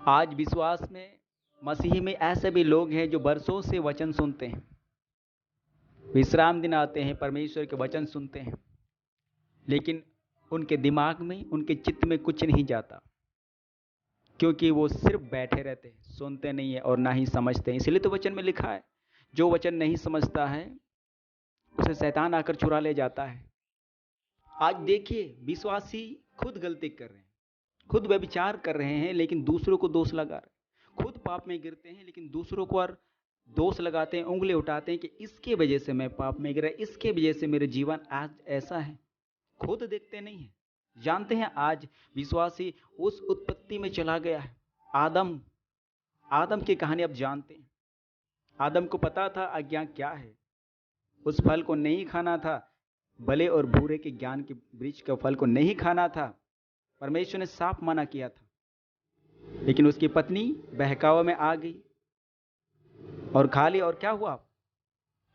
आज विश्वास में मसीह में ऐसे भी लोग हैं जो बरसों से वचन सुनते हैं, विश्राम दिन आते हैं, परमेश्वर के वचन सुनते हैं, लेकिन उनके दिमाग में, उनके चित्त में कुछ नहीं जाता, क्योंकि वो सिर्फ बैठे रहते हैं, सुनते नहीं है और ना ही समझते हैं। इसलिए तो वचन में लिखा है, जो वचन नहीं समझता है उसे शैतान आकर चुरा ले जाता है। आज देखिए, विश्वासी खुद गलती कर रहे हैं, खुद व्यभिचार कर रहे हैं, लेकिन दूसरों को दोष लगा रहे हैं। खुद पाप में गिरते हैं, लेकिन दूसरों को और दोष लगाते हैं, उंगली उठाते हैं कि इसके वजह से मैं पाप में गिरा, इसके वजह से मेरे जीवन आज ऐसा है। खुद देखते नहीं है। जानते हैं, आज विश्वासी उस उत्पत्ति में चला गया है। आदम की कहानी आप जानते हैं। आदम को पता था आज्ञा क्या है, उस फल को नहीं खाना था, भले और बुरे के ज्ञान के वृक्ष का फल को नहीं खाना था। परमेश्वर ने साफ मना किया था, लेकिन उसकी पत्नी बहकावे में आ गई और खा ली, और क्या हुआ,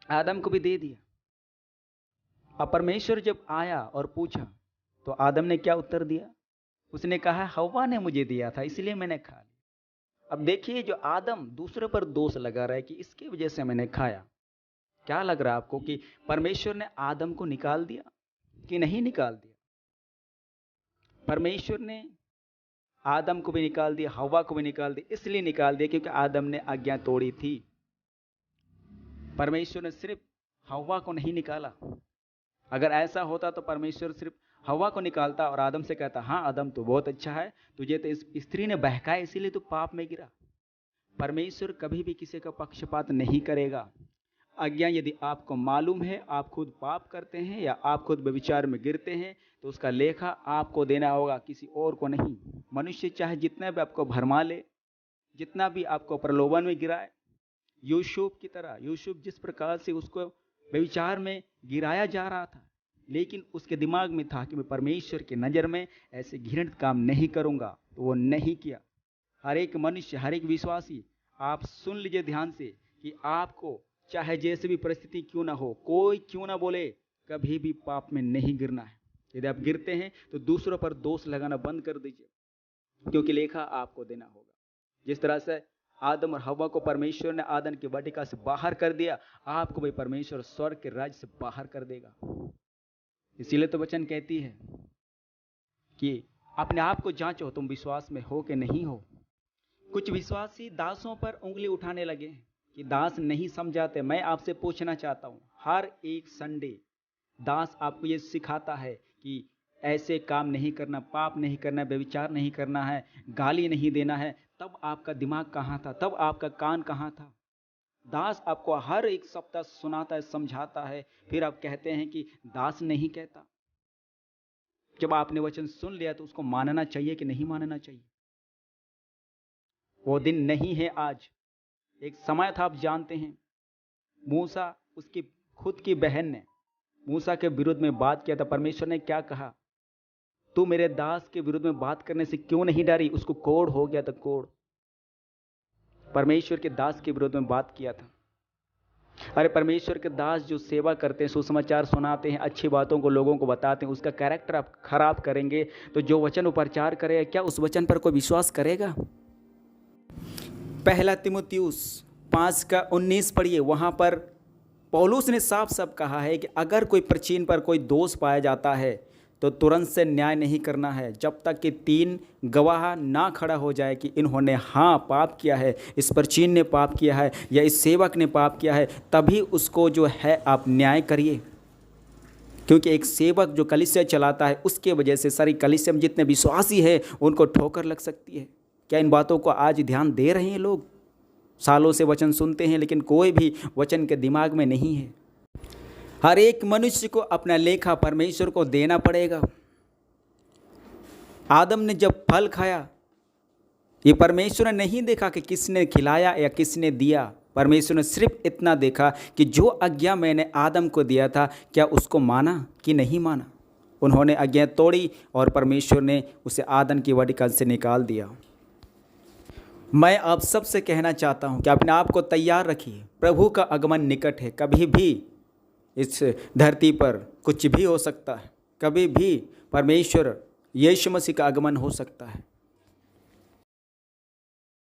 आदम को भी दे दिया। अब परमेश्वर जब आया और पूछा तो आदम ने क्या उत्तर दिया? उसने कहा, हव्वा ने मुझे दिया था इसलिए मैंने खा लिया। अब देखिए, जो आदम दूसरे पर दोष लगा रहा है कि इसकी वजह से मैंने खाया। क्या लग रहा है आपको कि परमेश्वर ने आदम को निकाल दिया कि नहीं निकाल दिया? परमेश्वर ने आदम को भी निकाल दिया, हव्वा को भी निकाल दिया। इसलिए निकाल दिया क्योंकि आदम ने आज्ञा तोड़ी थी। परमेश्वर ने सिर्फ हव्वा को नहीं निकाला। अगर ऐसा होता तो परमेश्वर सिर्फ हव्वा को निकालता और आदम से कहता, हाँ आदम तो बहुत अच्छा है, तुझे तो इस स्त्री ने बहकाया इसीलिए तू पाप में गिरा। परमेश्वर कभी भी किसी का पक्षपात नहीं करेगा। आज्ञा यदि आपको मालूम है, आप खुद पाप करते हैं या आप खुद व्यभिचार में गिरते हैं, तो उसका लेखा आपको देना होगा, किसी और को नहीं। मनुष्य चाहे जितना भी आपको भरमा ले, जितना भी आपको प्रलोभन में गिराए, यूसुफ की तरह, यूसुफ जिस प्रकार से उसको व्यभिचार में गिराया जा रहा था, लेकिन उसके दिमाग में था कि मैं परमेश्वर की नज़र में ऐसे घृणित काम नहीं करूंगा, तो वो नहीं किया। हर एक मनुष्य, हर एक विश्वासी, आप सुन लीजिए ध्यान से कि आपको चाहे जैसे भी परिस्थिति क्यों ना हो, कोई क्यों ना बोले, कभी भी पाप में नहीं गिरना है। यदि आप गिरते हैं तो दूसरों पर दोष लगाना बंद कर दीजिए, क्योंकि लेखा आपको देना होगा। जिस तरह से आदम और हव्वा को परमेश्वर ने आदम की वाटिका से बाहर कर दिया, आपको भी परमेश्वर स्वर्ग के राज्य से बाहर कर देगा। इसीलिए तो वचन कहती है कि अपने आप को जांचो, तुम विश्वास में हो कि नहीं हो। कुछ विश्वासी दासों पर उंगली उठाने लगे हैं कि दास नहीं समझाते। मैं आपसे पूछना चाहता हूं, हर एक संडे दास आपको ये सिखाता है कि ऐसे काम नहीं करना, पाप नहीं करना, व्यभिचार नहीं करना है, गाली नहीं देना है, तब आपका दिमाग कहाँ था, तब आपका कान कहाँ था? दास आपको हर एक सप्ताह सुनाता है, समझाता है, फिर आप कहते हैं कि दास नहीं कहता। जब आपने वचन सुन लिया तो उसको मानना चाहिए कि नहीं मानना चाहिए? वो दिन नहीं है आज। एक समय था, आप जानते हैं, मूसा, उसकी खुद की बहन ने मूसा के विरुद्ध में बात किया था। परमेश्वर ने क्या कहा? तू मेरे दास के विरुद्ध में बात करने से क्यों नहीं डरी? उसको कोढ़ हो गया था, कोढ़। परमेश्वर के दास के विरुद्ध में बात किया था। अरे परमेश्वर के दास जो सेवा करते हैं, सुसमाचार सुनाते हैं, अच्छी बातों को लोगों को बताते हैं, उसका कैरेक्टर आप खराब करेंगे तो जो वचन वो प्रचार करेगा, क्या उस वचन पर कोई विश्वास करेगा? पहला तीमुथियुस 5:19 पढ़िए। वहाँ पर पौलुस ने साफ साफ कहा है कि अगर कोई प्रचीन पर कोई दोष पाया जाता है तो तुरंत से न्याय नहीं करना है, जब तक कि 3 गवाह ना खड़ा हो जाए कि इन्होंने हाँ पाप किया है, इस प्रचीन ने पाप किया है या इस सेवक ने पाप किया है, तभी उसको जो है आप न्याय करिए। क्योंकि एक सेवक जो कलीसिया चलाता है, उसके वजह से सारी कलीसिया में जितने विश्वासी हैं उनको ठोकर लग सकती है। क्या इन बातों को आज ध्यान दे रहे हैं लोग? सालों से वचन सुनते हैं, लेकिन कोई भी वचन के दिमाग में नहीं है। हर एक मनुष्य को अपना लेखा परमेश्वर को देना पड़ेगा। आदम ने जब फल खाया, ये परमेश्वर ने नहीं देखा कि किसने खिलाया या किसने दिया। परमेश्वर ने सिर्फ इतना देखा कि जो आज्ञा मैंने आदम को दिया था, क्या उसको माना कि नहीं माना। उन्होंने आज्ञा तोड़ी और परमेश्वर ने उसे आदम की वाटिका से निकाल दिया। मैं आप सबसे कहना चाहता हूं कि अपने आप को तैयार रखिए, प्रभु का आगमन निकट है। कभी भी इस धरती पर कुछ भी हो सकता है, कभी भी परमेश्वर यीशु मसीह का आगमन हो सकता है।